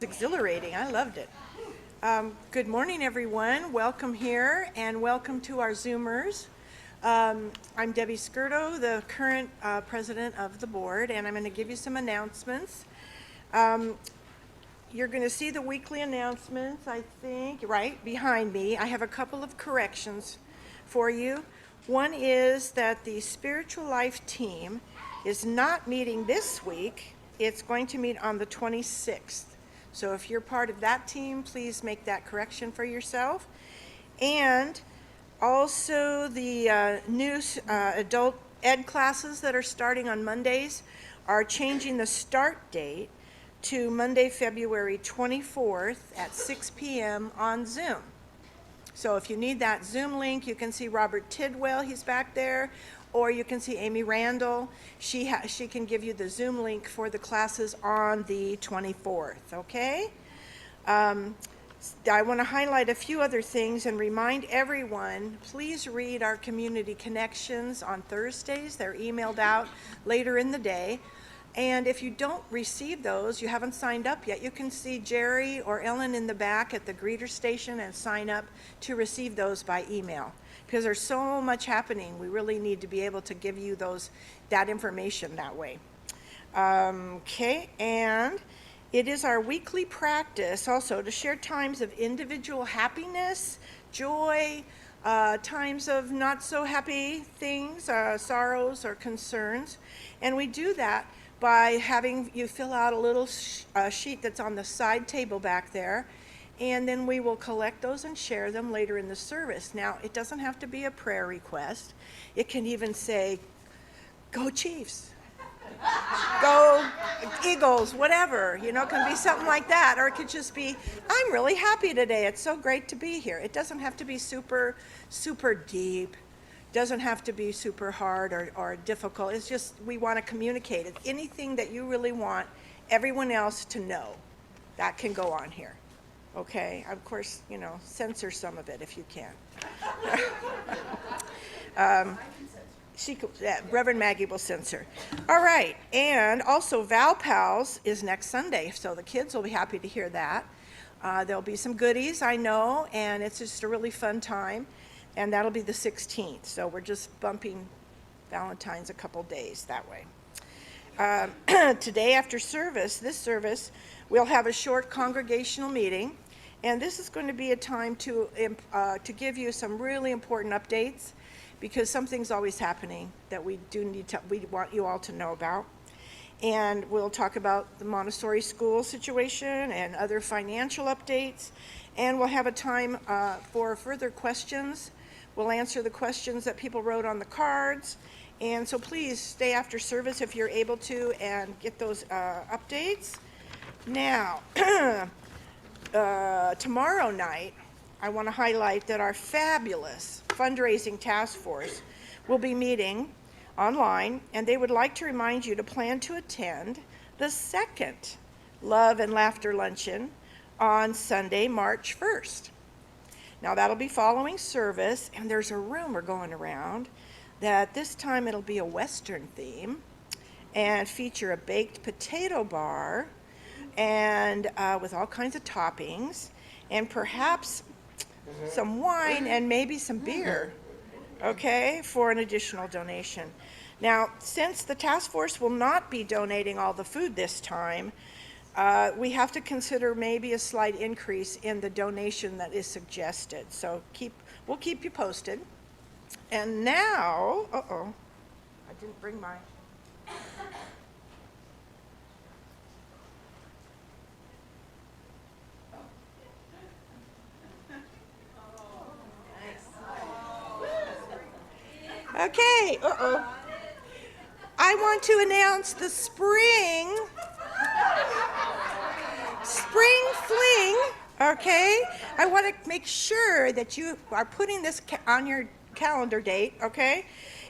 Exhilarating. I loved it. Good morning, everyone. Welcome here, and welcome to our Zoomers. I'm Debbie Skirto, the current president of the board, and I'm going to give you some announcements. You're going to see the weekly announcements, I think, right behind me. I have a couple of corrections for you. One is that the Spiritual Life team is not meeting this week. It's going to meet on the 26th. So if you're part of that team, please make that correction for yourself. And also the new adult ed classes that are starting on Mondays are changing the start date to Monday, February 24th at 6 p.m. on Zoom. So if you need that Zoom link, you can see Robert Tidwell, he's back there, or you can see Amy Randall. She can give you the Zoom link for the classes on the 24th, okay? I want to highlight a few other things and remind everyone, please read our community connections on Thursdays. They're emailed out later in the day. And if you don't receive those, you haven't signed up yet, you can see Jerry or Ellen in the back at the greeter station and sign up to receive those by email. Because there's so much happening, we really need to be able to give you that information that way. Okay, and it is our weekly practice also to share times of individual happiness, joy, times of not so happy things, sorrows or concerns. And we do that by having you fill out a little sheet that's on the side table back there, and then we will collect those and share them later in the service. Now, it doesn't have to be a prayer request. It can even say, go Chiefs, go Eagles, whatever, it can be something like that. Or it could just be, I'm really happy today. It's so great to be here. It doesn't have to be super, super deep. Doesn't have to be super hard or difficult. It's just we want to communicate it. Anything that you really want everyone else to know, that can go on here. Okay, of course, censor some of it if you can. Reverend Maggie will censor. All right, and also Val Pals is next Sunday, so the kids will be happy to hear that. There'll be some goodies, I know, and it's just a really fun time. And that'll be the 16th, so we're just bumping Valentine's a couple days that way. Today after this service, we'll have a short congregational meeting, and this is going to be a time to give you some really important updates, because something's always happening that we want you all to know about. And we'll talk about the Montessori school situation and other financial updates, and we'll have a time for further questions. We'll answer the questions that people wrote on the cards. And so please stay after service if you're able to and get those updates. Now, tomorrow night, I want to highlight that our fabulous fundraising task force will be meeting online, and they would like to remind you to plan to attend the second Love and Laughter Luncheon on Sunday, March 1st. Now that'll be following service, and there's a rumor going around that this time it'll be a Western theme and feature a baked potato bar and with all kinds of toppings, and perhaps some wine and maybe some beer, okay, for an additional donation. Now, since the task force will not be donating all the food this time, we have to consider maybe a slight increase in the donation that is suggested. So we'll keep you posted. And now, I didn't bring my. Okay, I want to announce the spring fling, okay? I want to make sure that you are putting this on your calendar date, okay?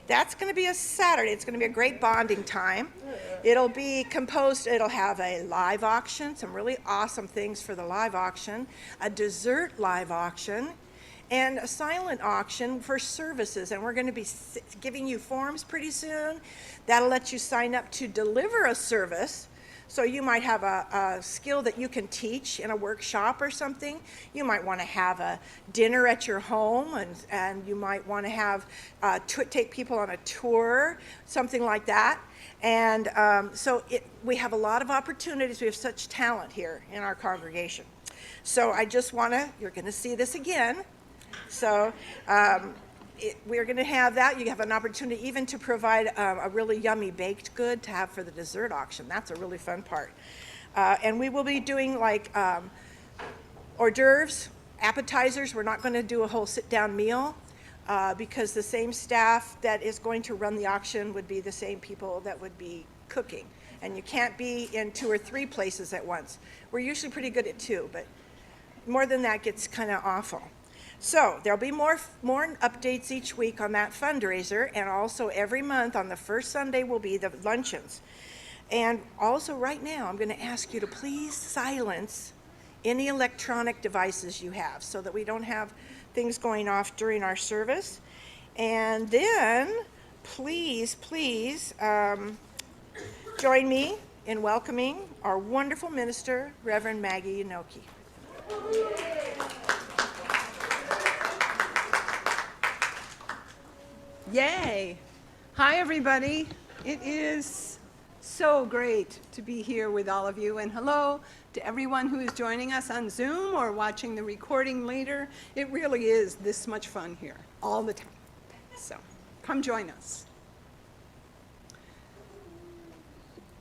That's going to be a Saturday. It's going to be a great bonding time. It'll be composed, it'll have a live auction, some really awesome things for the live auction, a dessert live auction, and a silent auction for services. And we're going to be giving you forms pretty soon. That'll let you sign up to deliver a service. So you might have a skill that you can teach in a workshop or something. You might want to have a dinner at your home, and you might want to have take people on a tour, something like that. And we have a lot of opportunities. We have such talent here in our congregation. So I just want to, you're going to see this again. So we're going to have that. You have an opportunity even to provide a really yummy baked good to have for the dessert auction. That's a really fun part. And we will be doing like hors d'oeuvres, appetizers. We're not going to do a whole sit-down meal because the same staff that is going to run the auction would be the same people that would be cooking. And you can't be in 2 or 3 places at once. We're usually pretty good at 2, but more than that gets kind of awful. So there'll be more updates each week on that fundraiser, and also every month on the first Sunday will be the luncheons. And also right now, I'm going to ask you to please silence any electronic devices you have so that we don't have things going off during our service. And then please join me in welcoming our wonderful minister, Reverend Maggie Yenoki. Yay! Hi, everybody. It is so great to be here with all of you, and hello to everyone who is joining us on Zoom or watching the recording later. It really is this much fun here all the time. So come join us.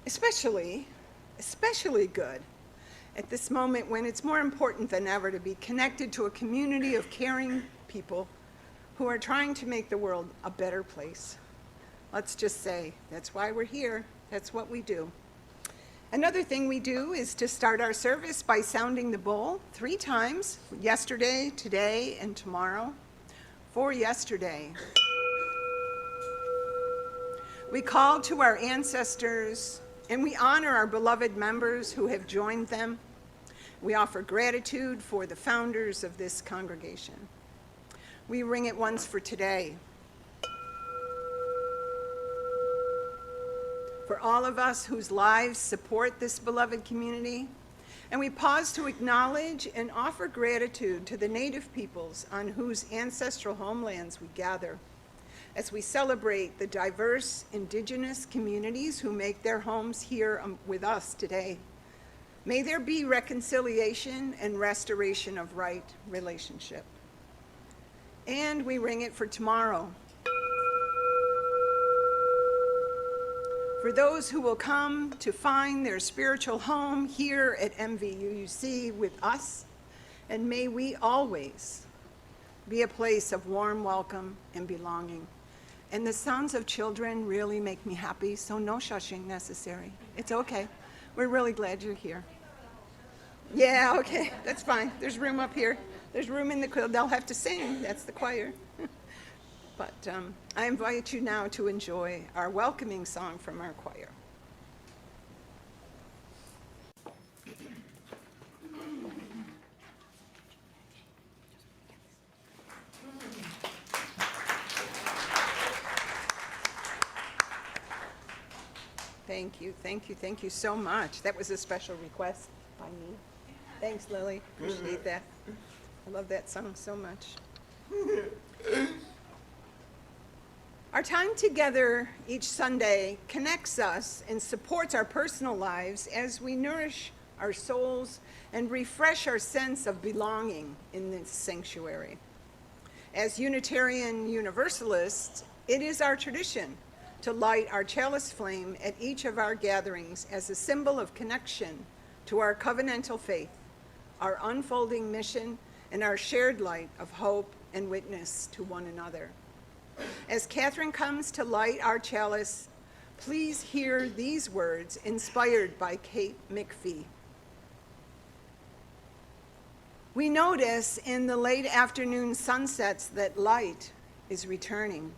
Especially good at this moment when it's more important than ever to be connected to a community of caring people who are trying to make the world a better place. Let's just say that's why we're here. That's what we do. Another thing we do is to start our service by sounding the bowl 3 times, yesterday, today, and tomorrow. For yesterday, we call to our ancestors and we honor our beloved members who have joined them. We offer gratitude for the founders of this congregation. We ring it once for today. For all of us whose lives support this beloved community, and we pause to acknowledge and offer gratitude to the native peoples on whose ancestral homelands we gather, as we celebrate the diverse indigenous communities who make their homes here with us today. May there be reconciliation and restoration of right relationship. And we ring it for tomorrow. For those who will come to find their spiritual home here at MVUUC with us, and may we always be a place of warm welcome and belonging. And the sounds of children really make me happy, so no shushing necessary. It's okay. We're really glad you're here. Yeah, okay, that's fine. There's room up here. There's room in the choir. They'll have to sing. That's the choir. But I invite you now to enjoy our welcoming song from our choir. Thank you so much. That was a special request by me. Thanks, Lily. Appreciate that. I love that song so much. Our time together each Sunday connects us and supports our personal lives as we nourish our souls and refresh our sense of belonging in this sanctuary. As Unitarian Universalists, it is our tradition to light our chalice flame at each of our gatherings as a symbol of connection to our covenantal faith, our unfolding mission, and our shared light of hope and witness to one another. As Catherine comes to light our chalice, please hear these words inspired by Kate McPhee. We notice in the late afternoon sunsets that light is returning.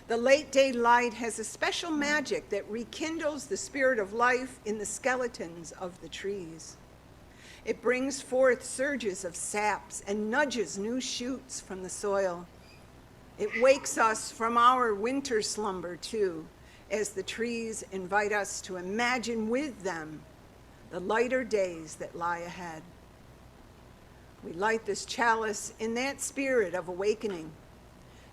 The late day light has a special magic that rekindles the spirit of life in the skeletons of the trees. It brings forth surges of saps and nudges new shoots from the soil. It wakes us from our winter slumber too, as the trees invite us to imagine with them the lighter days that lie ahead. We light this chalice in that spirit of awakening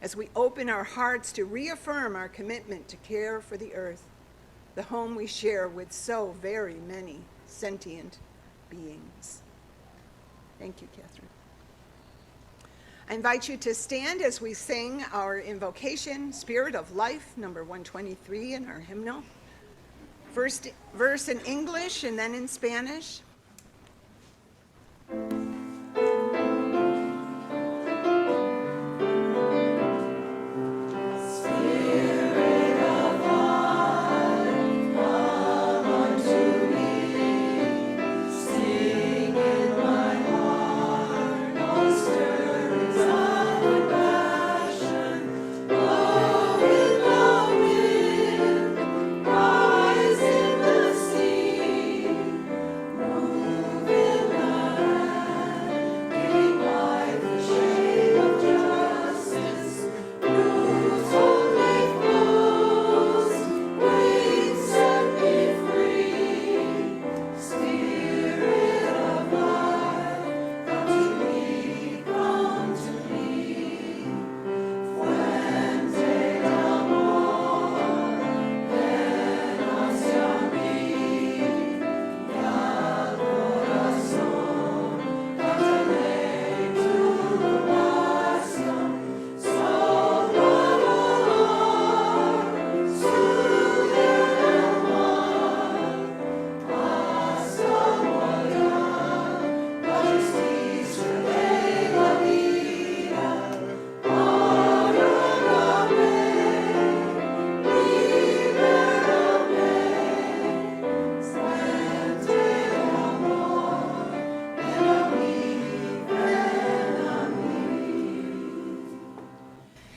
as we open our hearts to reaffirm our commitment to care for the earth, the home we share with so very many sentient beings. Thank you, Catherine. I invite you to stand as we sing our invocation, Spirit of Life, number 123 in our hymnal. First verse in English and then in Spanish.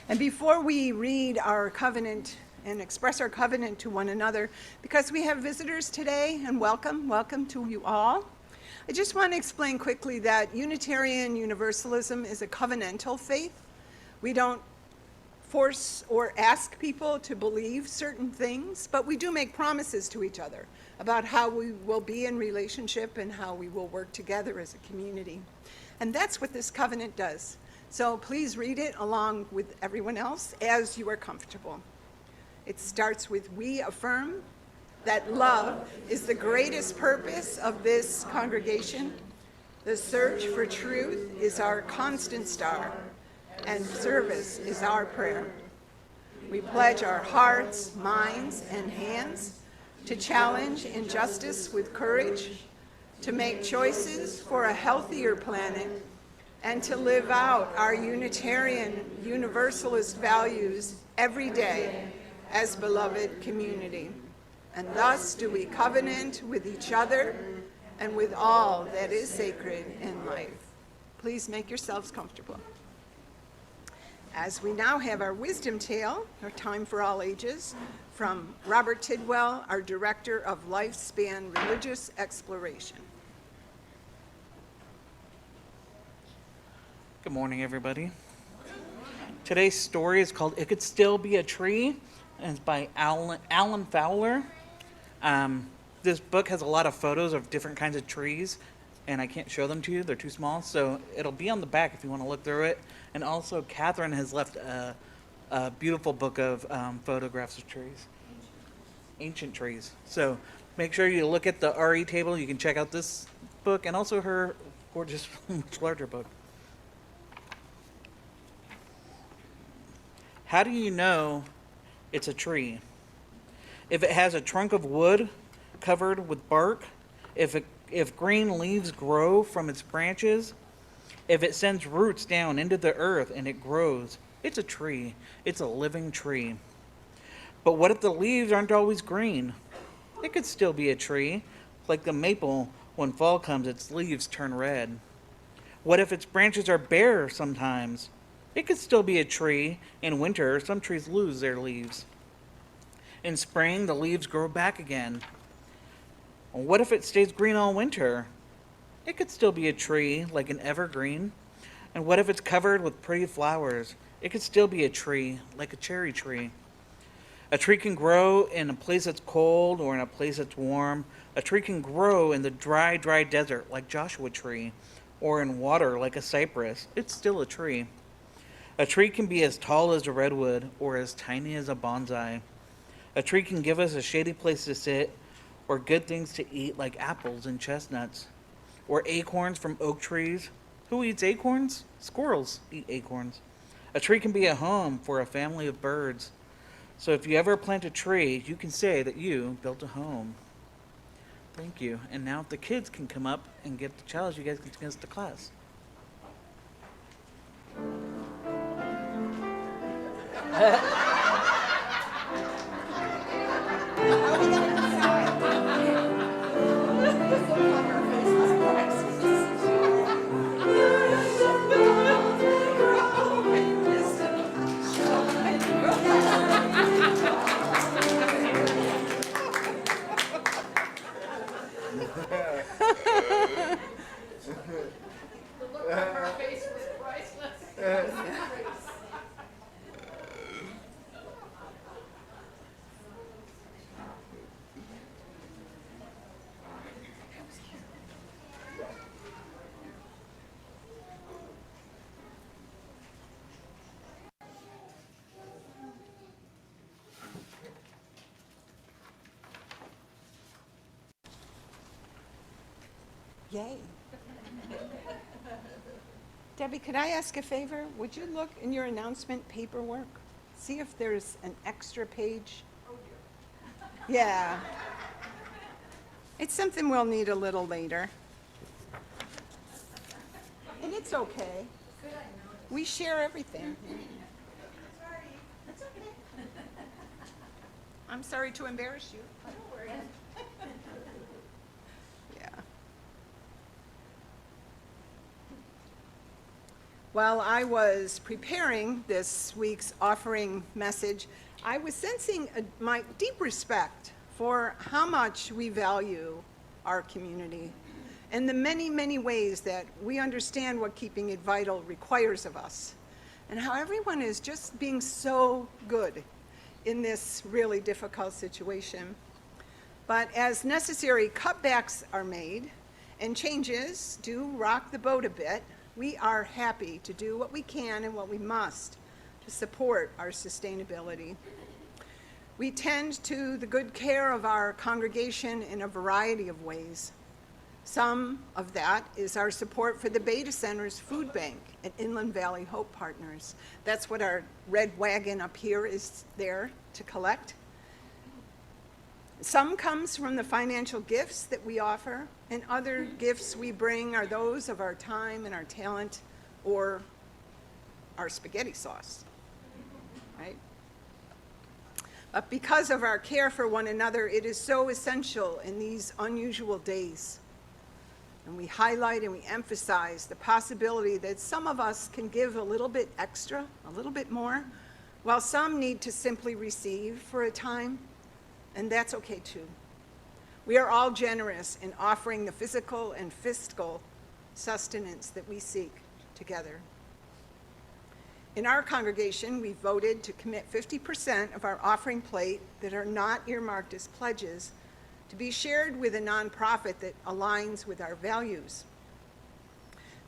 And before we read our covenant and express our covenant to one another, because we have visitors today, and welcome to you all, I just want to explain quickly that Unitarian Universalism is a covenantal faith. We don't force or ask people to believe certain things, but we do make promises to each other about how we will be in relationship and how we will work together as a community. And that's what this covenant does. So please read it along with everyone else as you are comfortable. It starts with, we affirm that love is the greatest purpose of this congregation. The search for truth is our constant star, and service is our prayer. We pledge our hearts, minds, and hands to challenge injustice with courage, to make choices for a healthier planet, and to live out our Unitarian Universalist values every day as beloved community. And thus do we covenant with each other and with all that is sacred in life. Please make yourselves comfortable. As we now have our wisdom tale, our time for all ages, from Robert Tidwell, our Director of Lifespan Religious Exploration. Good morning, everybody. Today's story is called It Could Still Be a Tree, and it's by Alan Fowler. This book has a lot of photos of different kinds of trees, and I can't show them to you. They're too small, so it'll be on the back if you want to look through it. And also, Catherine has left a beautiful book of photographs of trees, ancient trees. So make sure you look at the RE table. You can check out this book and also her gorgeous, much larger book. How do you know it's a tree? If it has a trunk of wood covered with bark, if green leaves grow from its branches, if it sends roots down into the earth and it grows, it's a tree. It's a living tree. But what if the leaves aren't always green? It could still be a tree. Like the maple, when fall comes, its leaves turn red. What if its branches are bare sometimes? It could still be a tree. In winter, some trees lose their leaves. In spring, the leaves grow back again. What if it stays green all winter? It could still be a tree, like an evergreen. And what if it's covered with pretty flowers? It could still be a tree, like a cherry tree. A tree can grow in a place that's cold or in a place that's warm. A tree can grow in the dry, dry desert like Joshua tree, or in water like a cypress. It's still a tree. A tree can be as tall as a redwood or as tiny as a bonsai. A tree can give us a shady place to sit or good things to eat like apples and chestnuts, or acorns from oak trees. Who eats acorns? Squirrels eat acorns. A tree can be a home for a family of birds. So if you ever plant a tree, you can say that you built a home. Thank you. And now if the kids can come up and get the challenge, you guys can take us to class. Yay. Debbie, could I ask a favor? Would you look in your announcement paperwork? See if there's an extra page? Yeah. It's something we'll need a little later. And it's okay. We share everything. That's okay. I'm sorry to embarrass you. Yeah. While I was preparing this week's offering message, I was sensing my deep respect for how much we value our community and the many, many ways that we understand what keeping it vital requires of us, and how everyone is just being so good in this really difficult situation. But as necessary cutbacks are made and changes do rock the boat a bit, we are happy to do what we can and what we must to support our sustainability. We tend to the good care of our congregation in a variety of ways. Some of that is our support for the Beta Center's food bank at Inland Valley Hope Partners. That's what our red wagon up here is there to collect. Some comes from the financial gifts that we offer, and other gifts we bring are those of our time and our talent, or our spaghetti sauce, right? But because of our care for one another, it is so essential in these unusual days. And we highlight and we emphasize the possibility that some of us can give a little bit extra, a little bit more, while some need to simply receive for a time, and that's okay too. We are all generous in offering the physical and fiscal sustenance that we seek together. In our congregation, we voted to commit 50% of our offering plate that are not earmarked as pledges to be shared with a nonprofit that aligns with our values.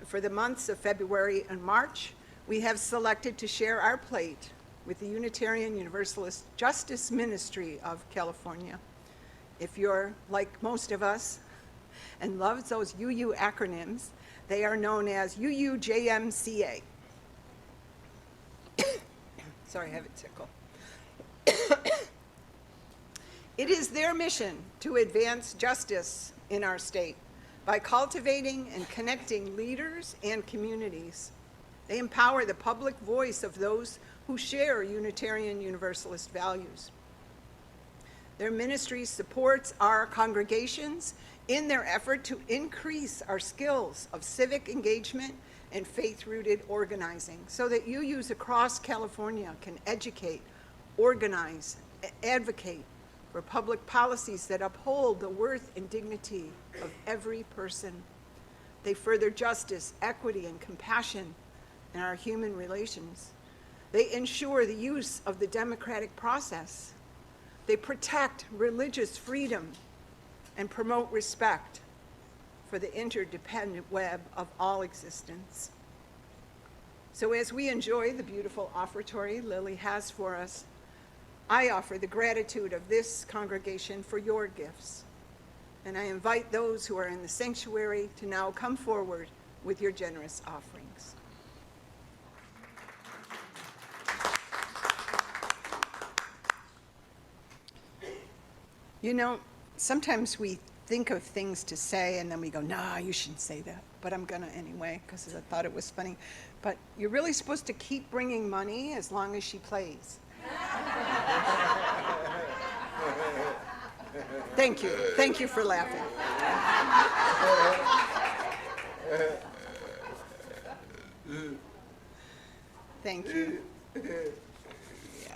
For the months of February and March, we have selected to share our plate with the Unitarian Universalist Justice Ministry of California. If you're like most of us and loves those UU acronyms, they are known as UUJMCA. Sorry, I have a tickle. It is their mission to advance justice in our state by cultivating and connecting leaders and communities. They empower the public voice of those who share Unitarian Universalist values. Their ministry supports our congregations in their effort to increase our skills of civic engagement and faith-rooted organizing so that UUs across California can educate, organize, advocate for public policies that uphold the worth and dignity of every person. They further justice, equity, and compassion in our human relations. They ensure the use of the democratic process They protect religious freedom and promote respect for the interdependent web of all existence. So as we enjoy the beautiful offertory Lily has for us, I offer the gratitude of this congregation for your gifts. And I invite those who are in the sanctuary to now come forward with your generous offerings. You know, sometimes we think of things to say and then we go, nah, you shouldn't say that. But I'm gonna anyway, because I thought it was funny. But you're really supposed to keep bringing money as long as she plays. Thank you. Thank you for laughing. Thank you. Yeah.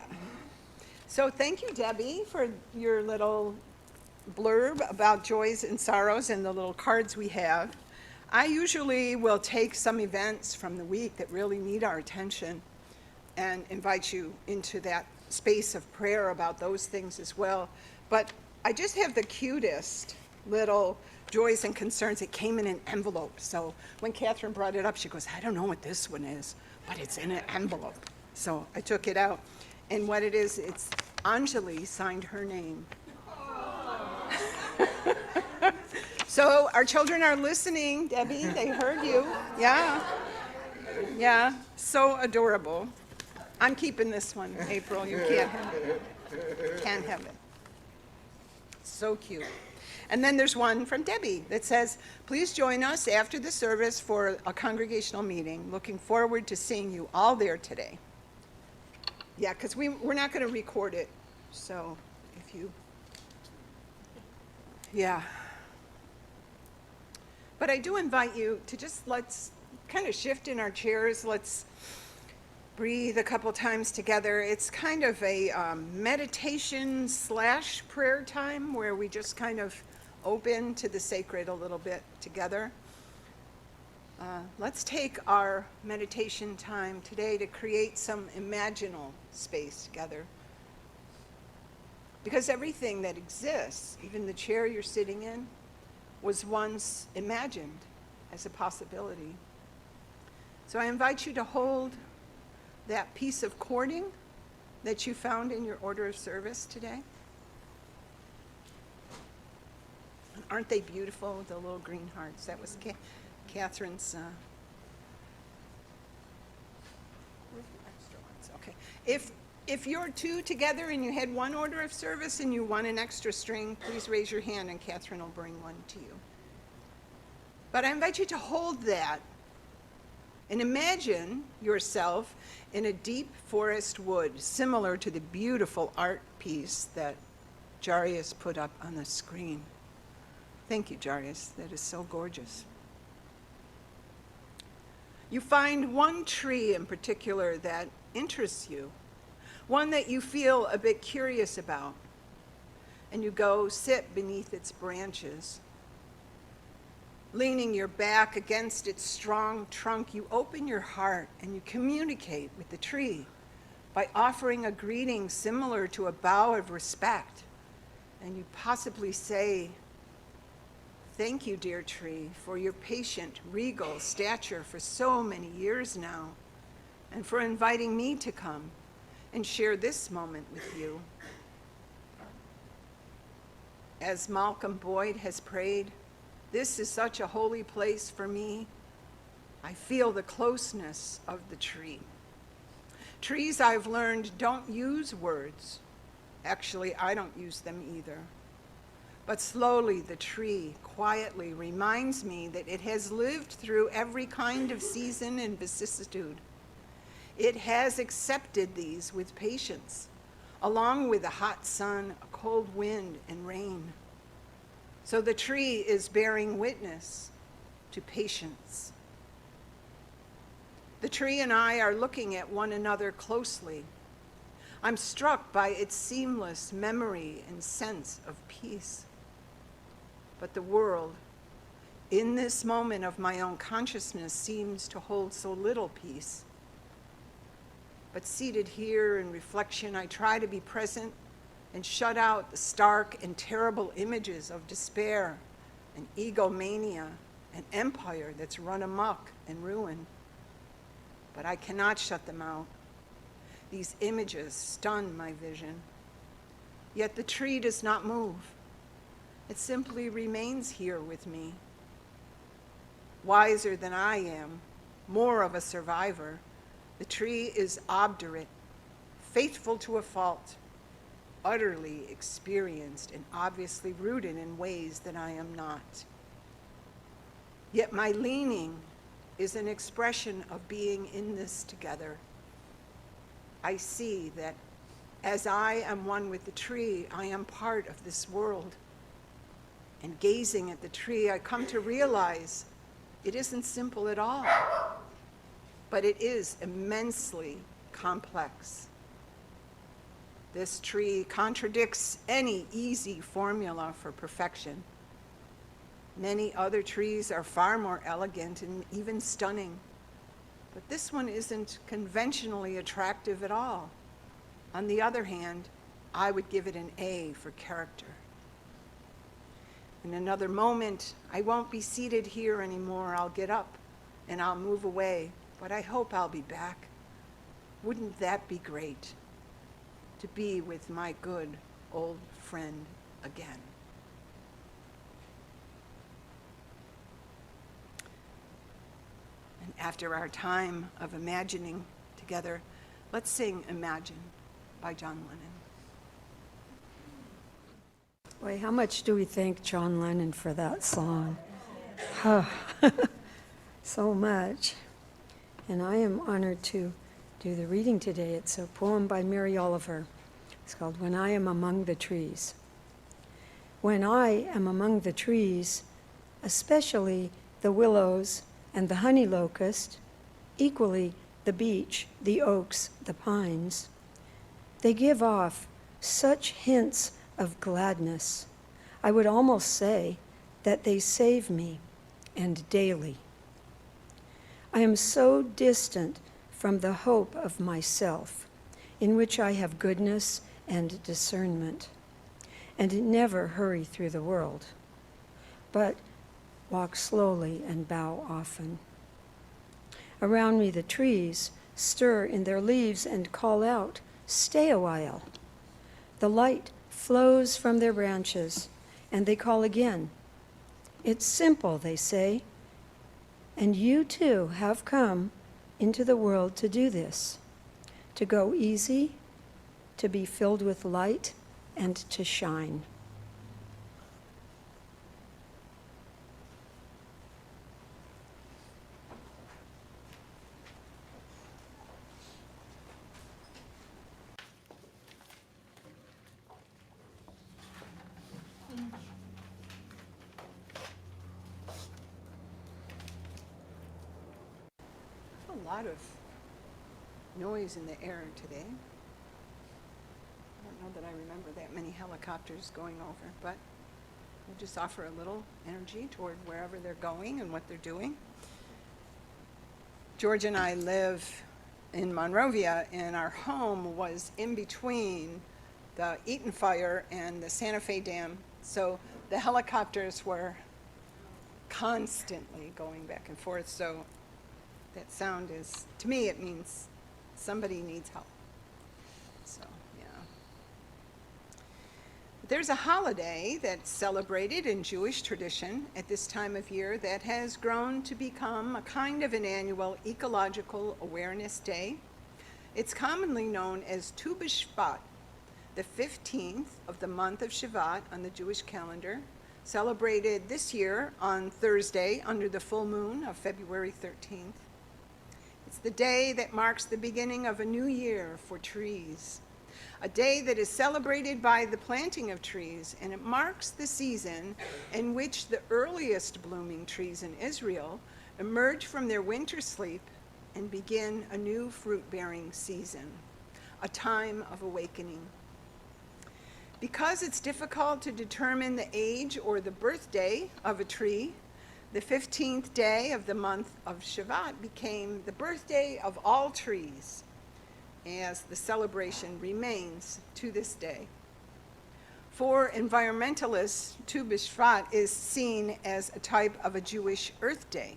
So thank you, Debbie, for your little blurb about joys and sorrows and the little cards we have. I usually will take some events from the week that really need our attention and invite you into that space of prayer about those things as well. But I just have the cutest little joys and concerns. It came in an envelope. So when Catherine brought it up, she goes, I don't know what this one is, but it's in an envelope. So I took it out. And what it is, it's Anjali signed her name. So our children are listening, Debbie, they heard you. Yeah. Yeah, so adorable. I'm keeping this one, April, you can't have it. Can't have it. So cute. And then there's one from Debbie that says, please join us after the service for a congregational meeting. Looking forward to seeing you all there today. Yeah, because we're not going to record it. So if you, yeah. But I do invite you to just let's kind of shift in our chairs. Let's breathe a couple times together. It's kind of a meditation / prayer time where we just kind of open to the sacred a little bit together. Let's take our meditation time today to create some imaginal space together. Because everything that exists, even the chair you're sitting in, was once imagined as a possibility. So I invite you to hold that piece of cording that you found in your order of service today. And aren't they beautiful, the little green hearts? That was Catherine's. Where's the extra ones? Okay. If you're two together and you had one order of service and you want an extra string, please raise your hand and Catherine will bring one to you. But I invite you to hold that and imagine yourself in a deep forest wood, similar to the beautiful art piece that Jaryus put up on the screen. Thank you, Jaryus. That is so gorgeous. You find one tree in particular that interests you, one that you feel a bit curious about, and you go sit beneath its branches. Leaning your back against its strong trunk, you open your heart and you communicate with the tree by offering a greeting similar to a bow of respect. And you possibly say, thank you, dear tree, for your patient, regal stature for so many years now, and for inviting me to come and share this moment with you. As Malcolm Boyd has prayed, this is such a holy place for me. I feel the closeness of the tree. Trees, I've learned, don't use words. Actually, I don't use them either. But slowly, the tree quietly reminds me that it has lived through every kind of season and vicissitude. It has accepted these with patience, along with the hot sun, a cold wind, and rain. So the tree is bearing witness to patience. The tree and I are looking at one another closely. I'm struck by its seamless memory and sense of peace. But the world, in this moment of my own consciousness, seems to hold so little peace. But seated here in reflection, I try to be present and shut out the stark and terrible images of despair and egomania and empire that's run amok and ruin. But I cannot shut them out. These images stun my vision. Yet the tree does not move. It simply remains here with me. Wiser than I am, more of a survivor, the tree is obdurate, faithful to a fault, utterly experienced and obviously rooted in ways that I am not. Yet my leaning is an expression of being in this together. I see that as I am one with the tree, I am part of this world. And gazing at the tree, I come to realize it isn't simple at all, but it is immensely complex. This tree contradicts any easy formula for perfection. Many other trees are far more elegant and even stunning, but this one isn't conventionally attractive at all. On the other hand, I would give it an A for character. In another moment, I won't be seated here anymore. I'll get up and I'll move away, but I hope I'll be back. Wouldn't that be great? To be with my good old friend again. And after our time of imagining together, let's sing Imagine by John Lennon. Boy, how much do we thank John Lennon for that song? So much. And I am honored to do the reading today. It's a poem by Mary Oliver. It's called When I Am Among the Trees. When I am among the trees, especially the willows and the honey locust, equally the beech, the oaks, the pines, they give off such hints of gladness. I would almost say that they save me, and daily. I am so distant from the hope of myself, in which I have goodness and discernment, and never hurry through the world, but walk slowly and bow often. Around me the trees stir in their leaves and call out, "Stay a while." The light flows from their branches, and they call again. It's simple, they say, and you too have come into the world to do this, to go easy, to be filled with light, and to shine. A lot of noise in the air today. I don't know that I remember that many helicopters going over, but we'll just offer a little energy toward wherever they're going and what they're doing. George and I live in Monrovia, and our home was in between the Eaton Fire and the Santa Fe Dam, so the helicopters were constantly going back and forth, so that sound is, to me, it means somebody needs help. So, yeah. There's a holiday that's celebrated in Jewish tradition at this time of year that has grown to become a kind of an annual ecological awareness day. It's commonly known as Tu B'Shvat, the 15th of the month of Shvat on the Jewish calendar, celebrated this year on Thursday under the full moon of February 13th. It's the day that marks the beginning of a new year for trees, a day that is celebrated by the planting of trees, and it marks the season in which the earliest blooming trees in Israel emerge from their winter sleep and begin a new fruit-bearing season, a time of awakening. Because it's difficult to determine the age or the birthday of a tree, the 15th day of the month of Shvat became the birthday of all trees, as the celebration remains to this day. For environmentalists, Tu B'Shvat is seen as a type of a Jewish Earth Day.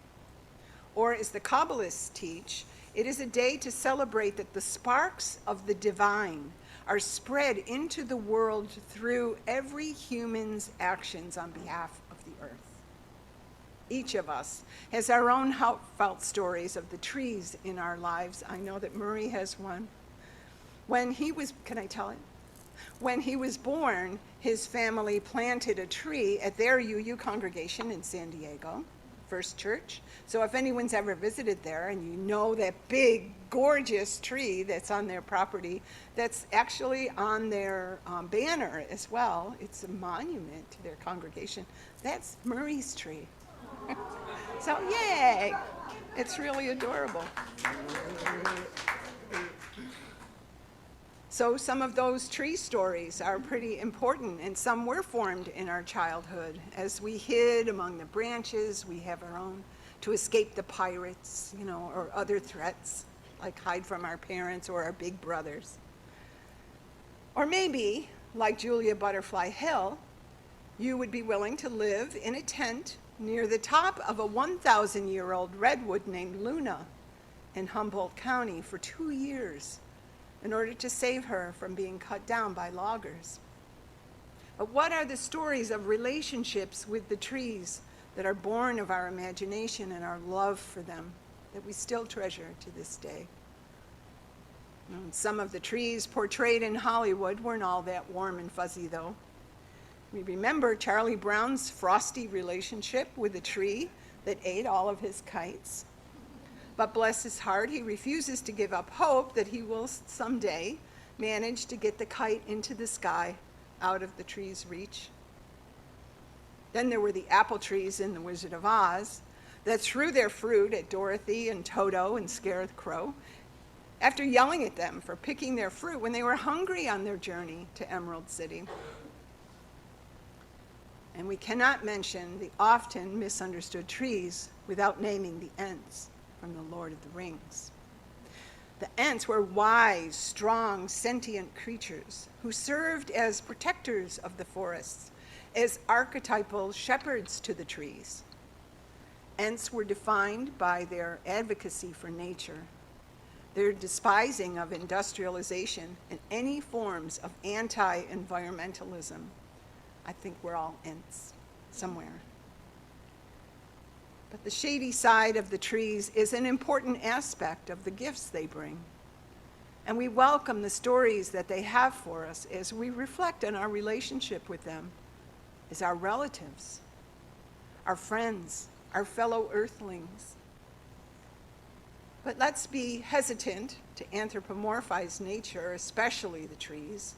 Or as the Kabbalists teach, it is a day to celebrate that the sparks of the divine are spread into the world through every human's actions on behalf of the earth. Each of us has our own heartfelt stories of the trees in our lives. I know that Murray has one. When he was, can I tell it? When he was born, his family planted a tree at their UU congregation in San Diego, First Church. So if anyone's ever visited there and you know that big, gorgeous tree that's on their property, that's actually on their banner as well. It's a monument to their congregation. That's Murray's tree. So yay, it's really adorable. So some of those tree stories are pretty important, and some were formed in our childhood. As we hid among the branches, we have our own to escape the pirates, or other threats, like hide from our parents or our big brothers. Or maybe, like Julia Butterfly Hill, you would be willing to live in a tent near the top of a 1,000-year-old redwood named Luna in Humboldt County for 2 years in order to save her from being cut down by loggers. But what are the stories of relationships with the trees that are born of our imagination and our love for them that we still treasure to this day? Some of the trees portrayed in Hollywood weren't all that warm and fuzzy, though. We remember Charlie Brown's frosty relationship with a tree that ate all of his kites. But bless his heart, he refuses to give up hope that he will someday manage to get the kite into the sky out of the tree's reach. Then there were the apple trees in The Wizard of Oz that threw their fruit at Dorothy and Toto and Scarecrow after yelling at them for picking their fruit when they were hungry on their journey to Emerald City. And we cannot mention the often misunderstood trees without naming the Ents from the Lord of the Rings. The Ents were wise, strong, sentient creatures who served as protectors of the forests, as archetypal shepherds to the trees. Ents were defined by their advocacy for nature, their despising of industrialization and any forms of anti-environmentalism. I think we're all Ents somewhere. But the shady side of the trees is an important aspect of the gifts they bring. And we welcome the stories that they have for us as we reflect on our relationship with them as our relatives, our friends, our fellow earthlings. But let's be hesitant to anthropomorphize nature, especially the trees,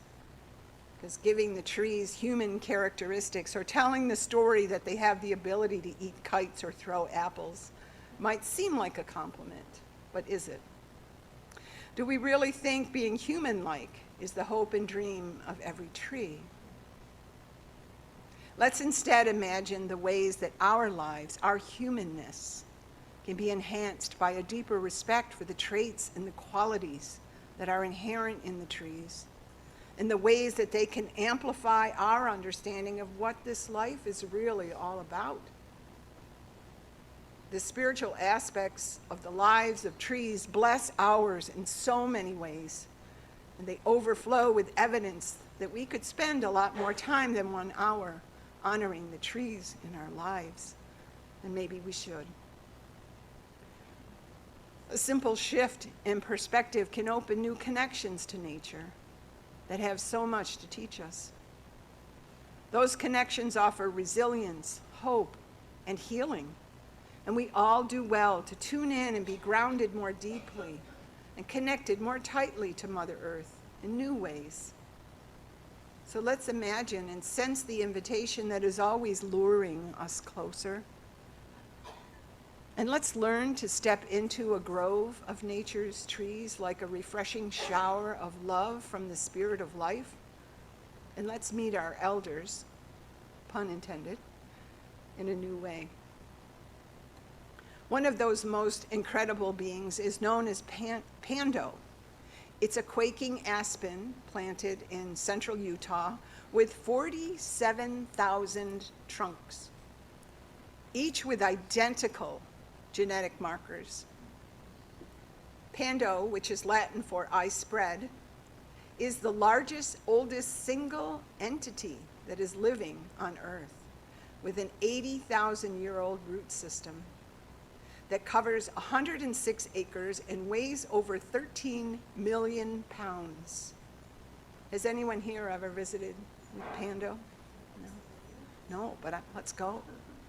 because giving the trees human characteristics or telling the story that they have the ability to eat kites or throw apples might seem like a compliment, but is it? Do we really think being human-like is the hope and dream of every tree? Let's instead imagine the ways that our lives, our humanness, can be enhanced by a deeper respect for the traits and the qualities that are inherent in the trees, and the ways that they can amplify our understanding of what this life is really all about. The spiritual aspects of the lives of trees bless ours in so many ways, and they overflow with evidence that we could spend a lot more time than 1 hour honoring the trees in our lives, and maybe we should. A simple shift in perspective can open new connections to nature that have so much to teach us. Those connections offer resilience, hope, and healing. And we all do well to tune in and be grounded more deeply and connected more tightly to Mother Earth in new ways. So let's imagine and sense the invitation that is always luring us closer. And let's learn to step into a grove of nature's trees like a refreshing shower of love from the spirit of life. And let's meet our elders, pun intended, in a new way. One of those most incredible beings is known as Pando. It's a quaking aspen planted in central Utah with 47,000 trunks, each with identical genetic markers. Pando, which is Latin for I spread, is the largest, oldest single entity that is living on Earth, with an 80,000-year-old root system that covers 106 acres and weighs over 13 million pounds. Has anyone here ever visited Pando? No? No, but let's go.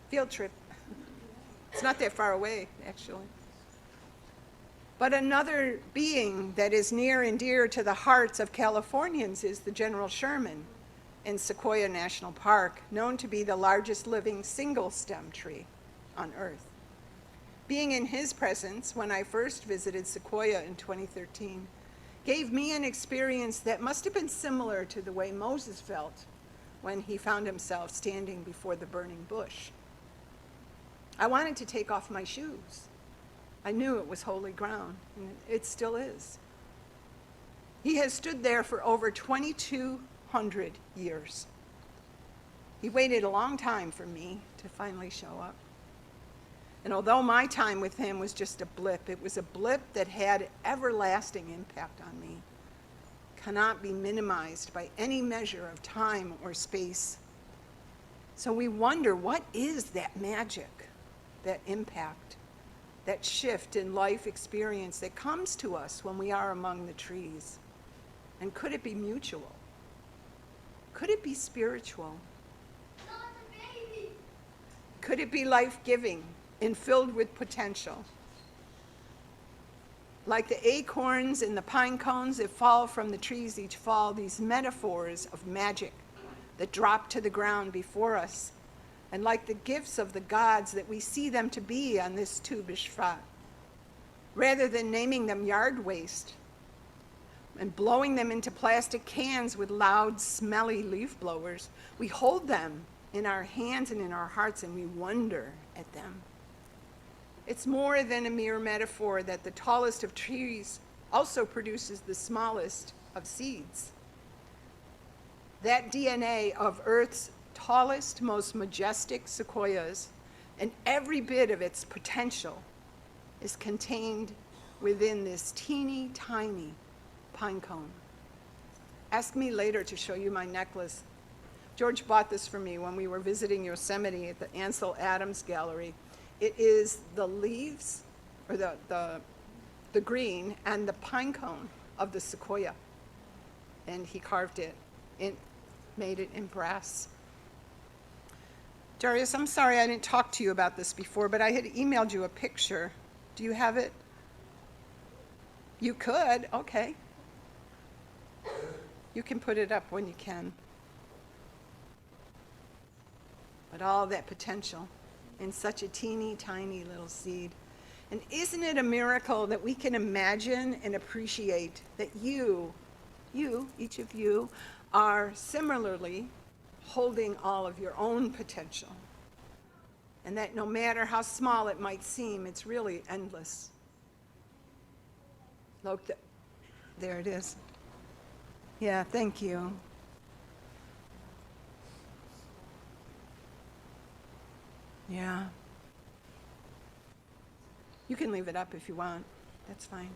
Field trip. It's not that far away, actually. But another being that is near and dear to the hearts of Californians is the General Sherman in Sequoia National Park, known to be the largest living single-stem tree on Earth. Being in his presence when I first visited Sequoia in 2013 gave me an experience that must have been similar to the way Moses felt when he found himself standing before the burning bush. I wanted to take off my shoes. I knew it was holy ground, and it still is. He has stood there for over 2,200 years. He waited a long time for me to finally show up. And although my time with him was just a blip, it was a blip that had everlasting impact on me. Cannot be minimized by any measure of time or space. So we wonder, what is that magic, that impact, that shift in life experience that comes to us when we are among the trees? And could it be mutual? Could it be spiritual? Could it be life-giving and filled with potential? Like the acorns and the pine cones that fall from the trees each fall, these metaphors of magic that drop to the ground before us, and like the gifts of the gods that we see them to be on this Tu B'Shvat. Rather than naming them yard waste and blowing them into plastic cans with loud, smelly leaf blowers, we hold them in our hands and in our hearts, and we wonder at them. It's more than a mere metaphor that the tallest of trees also produces the smallest of seeds. That DNA of Earth's tallest, most majestic sequoias, and every bit of its potential is contained within this teeny tiny pine cone. Ask me later to show you my necklace. George bought this for me when we were visiting Yosemite at the Ansel Adams Gallery. It is the leaves, or the green, and the pine cone of the sequoia. And he carved it, made it in brass. Jaryus, I'm sorry I didn't talk to you about this before, but I had emailed you a picture. Do you have it? You could, okay. You can put it up when you can. But all that potential in such a teeny tiny little seed. And isn't it a miracle that we can imagine and appreciate that you, each of you, are similarly holding all of your own potential, and that no matter how small it might seem, it's really endless. Look, there it is. Yeah, thank you. Yeah. You can leave it up if you want. That's fine.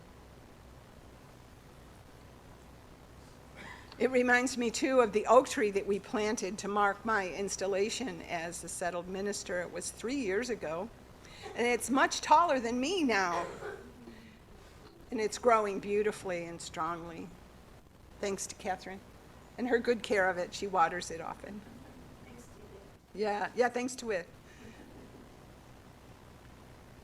It reminds me, too, of the oak tree that we planted to mark my installation as a settled minister. It was 3 years ago, and it's much taller than me now. And it's growing beautifully and strongly, thanks to Catherine and her good care of it. She waters it often. Thanks to it. Yeah, thanks to it.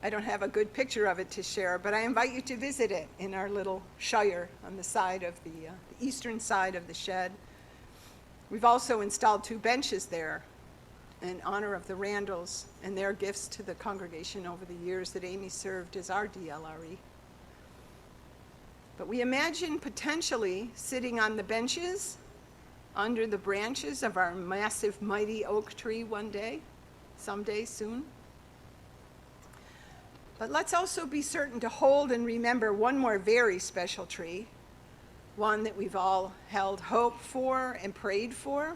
I don't have a good picture of it to share, but I invite you to visit it in our little shire on the side of the eastern side of the shed. We've also installed 2 benches there in honor of the Randalls and their gifts to the congregation over the years that Amy served as our DLRE. But we imagine potentially sitting on the benches under the branches of our massive, mighty oak tree one day, someday soon. But let's also be certain to hold and remember one more very special tree, one that we've all held hope for and prayed for.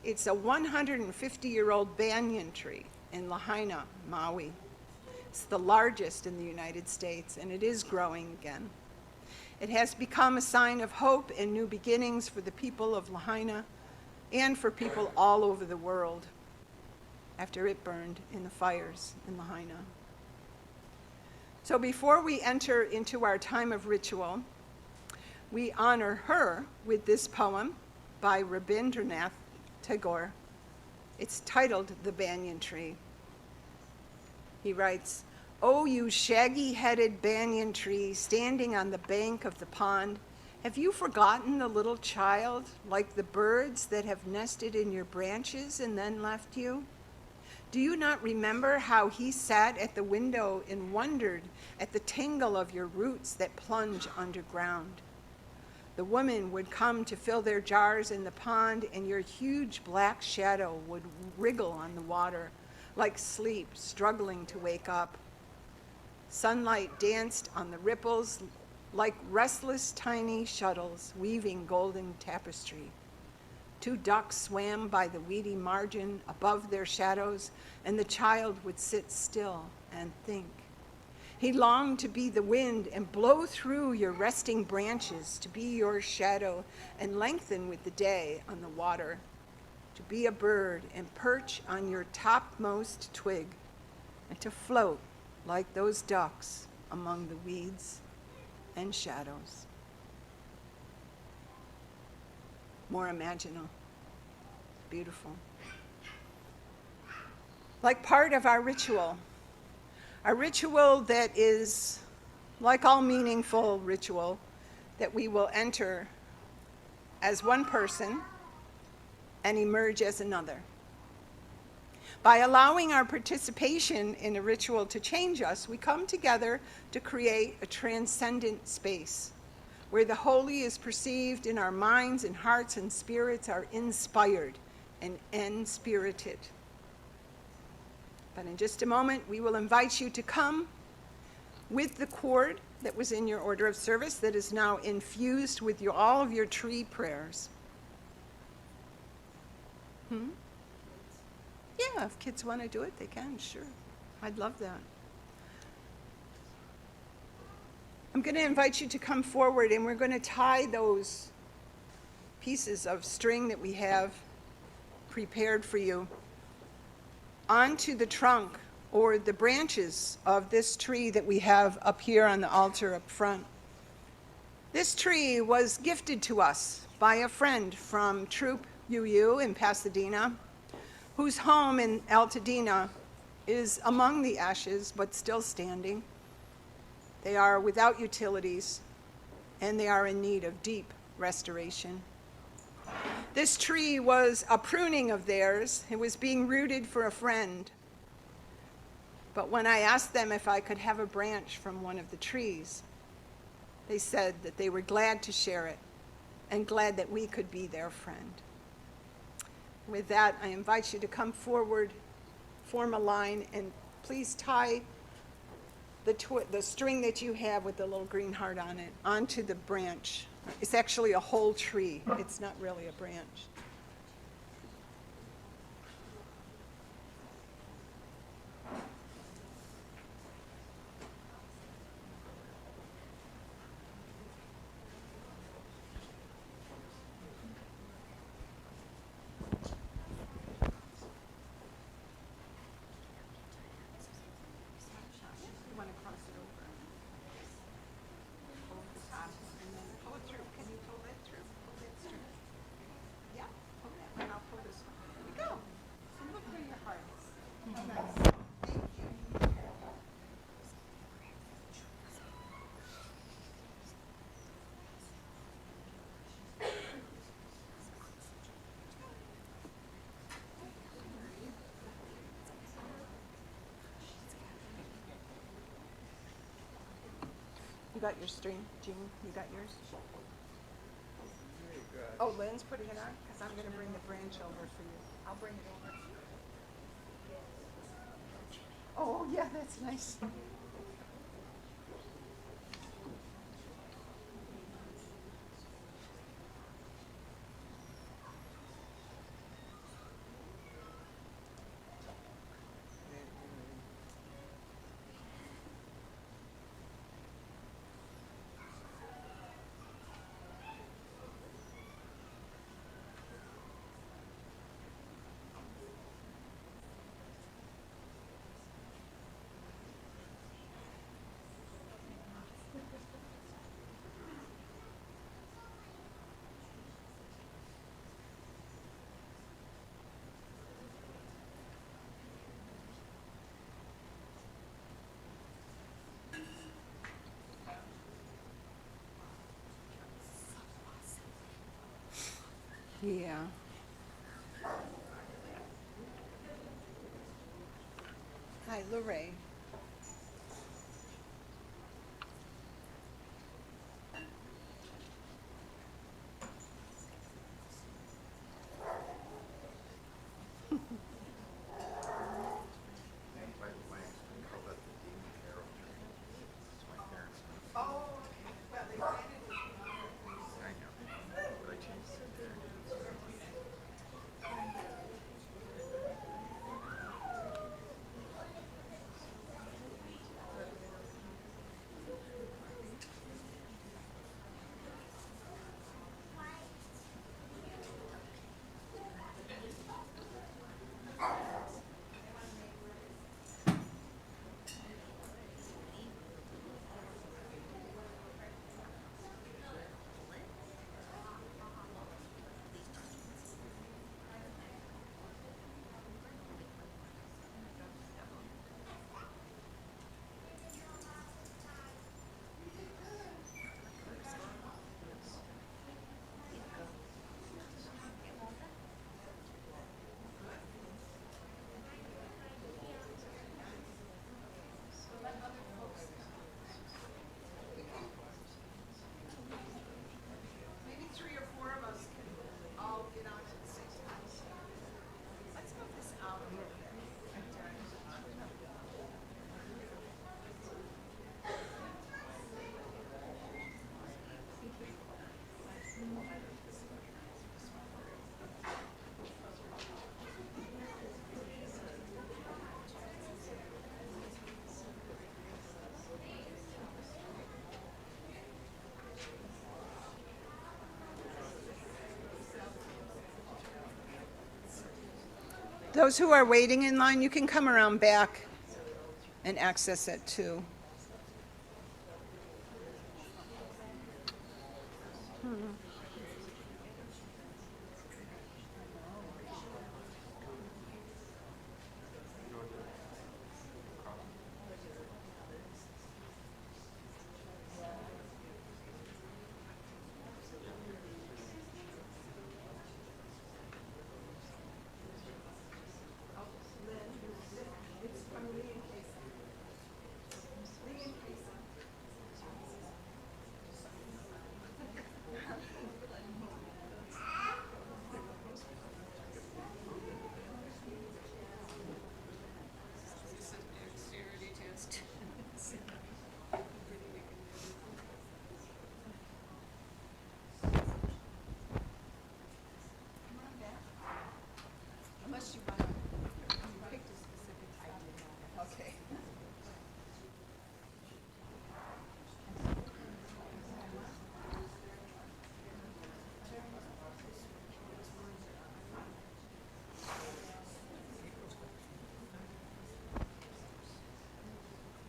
It's a 150-year-old banyan tree in Lahaina, Maui. It's the largest in the United States, and it is growing again. It has become a sign of hope and new beginnings for the people of Lahaina and for people all over the world after it burned in the fires in Lahaina. So before we enter into our time of ritual, we honor her with this poem by Rabindranath Tagore. It's titled The Banyan Tree. He writes, "Oh, you shaggy-headed banyan tree standing on the bank of the pond, have you forgotten the little child, like the birds that have nested in your branches and then left you? Do you not remember how he sat at the window and wondered at the tangle of your roots that plunge underground? The women would come to fill their jars in the pond, and your huge black shadow would wriggle on the water, like sleep struggling to wake up. Sunlight danced on the ripples like restless tiny shuttles weaving golden tapestry. Two ducks swam by the weedy margin above their shadows, and the child would sit still and think. He longed to be the wind and blow through your resting branches, to be your shadow and lengthen with the day on the water, to be a bird and perch on your topmost twig, and to float like those ducks among the weeds and shadows." More imaginal. Beautiful. Like part of our ritual that is, like all meaningful ritual, that we will enter as one person and emerge as another. By allowing our participation in a ritual to change us, we come together to create a transcendent space where the holy is perceived in our minds and hearts, and spirits are inspired and enspirited. But in just a moment, we will invite you to come with the cord that was in your order of service that is now infused with all of your tree prayers. Yeah, if kids want to do it, they can, sure. I'd love that. I'm going to invite you to come forward, and we're going to tie those pieces of string that we have prepared for you onto the trunk or the branches of this tree that we have up here on the altar up front. This tree was gifted to us by a friend from Troop UU in Pasadena, whose home in Altadena is among the ashes but still standing. They are without utilities, and they are in need of deep restoration. This tree was a pruning of theirs. It was being rooted for a friend. But when I asked them if I could have a branch from one of the trees, they said that they were glad to share it and glad that we could be their friend. With that, I invite you to come forward, form a line, and please tie the string that you have with the little green heart on it onto the branch. It's actually a whole tree. It's not really a branch. You got your string, Jean? You got yours? Oh, Lynn's putting it on? Because I'm going to bring the branch over for you. I'll bring it over. Oh, yeah, that's nice. Yeah. Hi, Lorraine. By the way, I call that the demon arrow tree. It's my parents' name. Oh, okay. Well, they planted it. I know, but I changed it there. Maybe 3 or 4 of us can all get on at the same time. Let's move this out a little bit. Those who are waiting in line, you can come around back and access it too. Unless you want to pick a specific idea. Okay.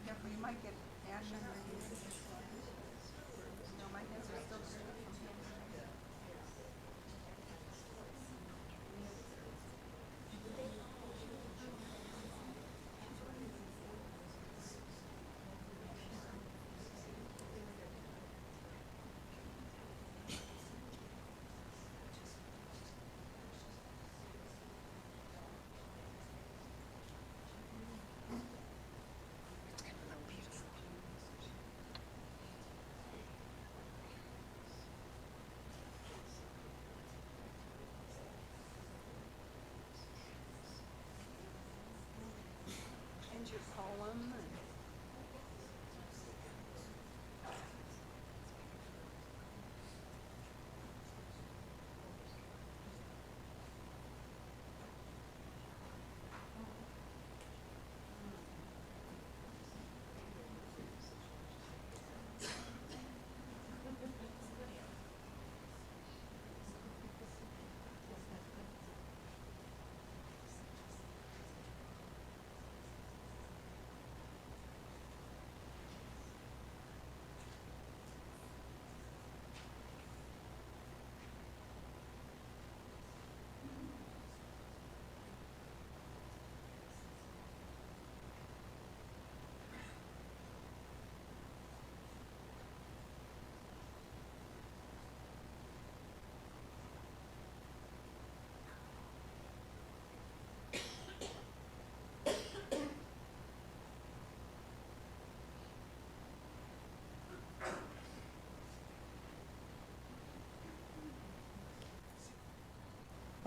Careful, you might get ash on your hands. No, my hands are still dirty.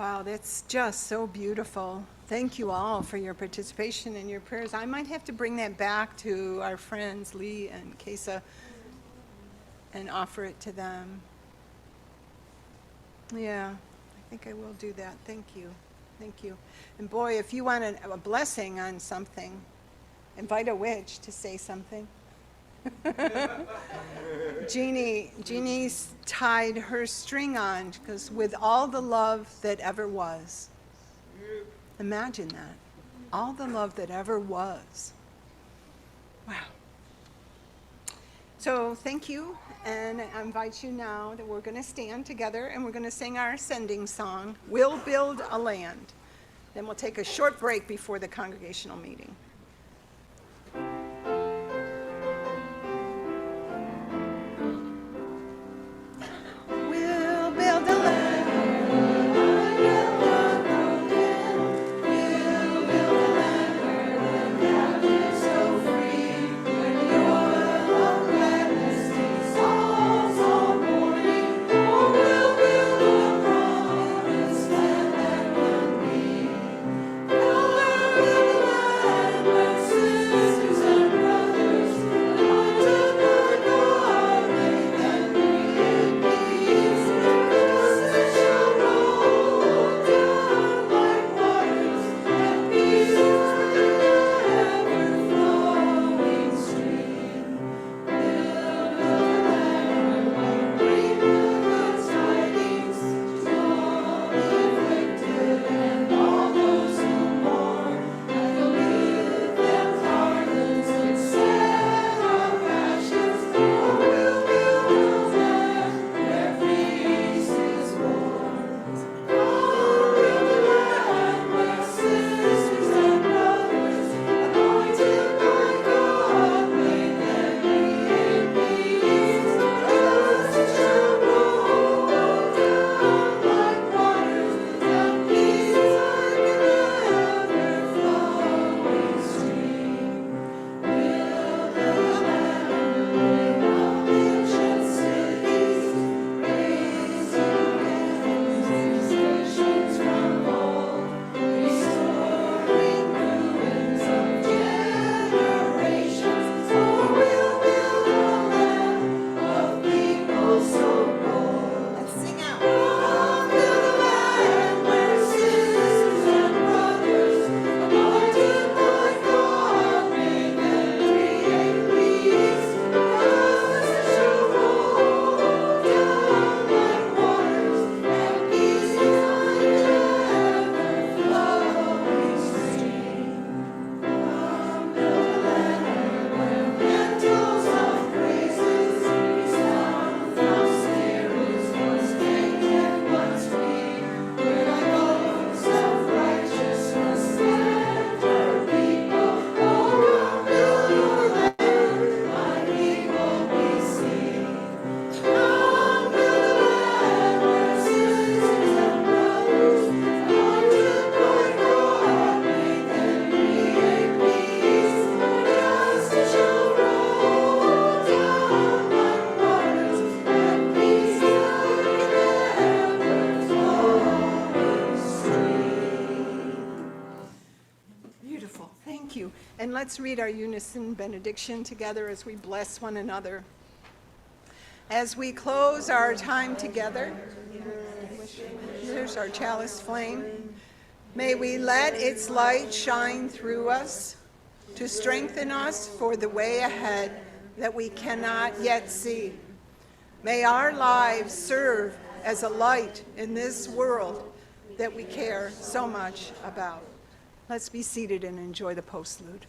Wow, that's just so beautiful. Thank you all for your participation and your prayers. I might have to bring that back to our friends Lee and Kesa and offer it to them. Yeah, I think I will do that. Thank you. Thank you. And boy, if you want a blessing on something, invite a witch to say something. Jeannie's tied her string on because with all the love that ever was. Imagine that. All the love that ever was. Wow. So thank you, and I invite you now that we're going to stand together and we're going to sing our ascending song, We'll Build a Land. Then we'll take a short break before the congregational meeting. We'll build a land. And let's read our unison benediction together as we bless one another. As we close our time together, here's our chalice flame. May we let its light shine through us to strengthen us for the way ahead that we cannot yet see. May our lives serve as a light in this world that we care so much about. Let's be seated and enjoy the postlude.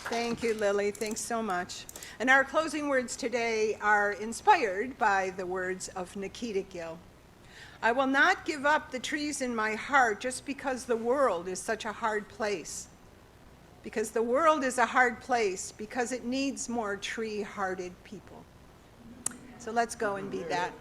Thank you, Lily. Thanks so much. And our closing words today are inspired by the words of Nikita Gill. I will not give up the trees in my heart just because the world is such a hard place. Because the world is a hard place because it needs more tree-hearted people. So let's go and be that.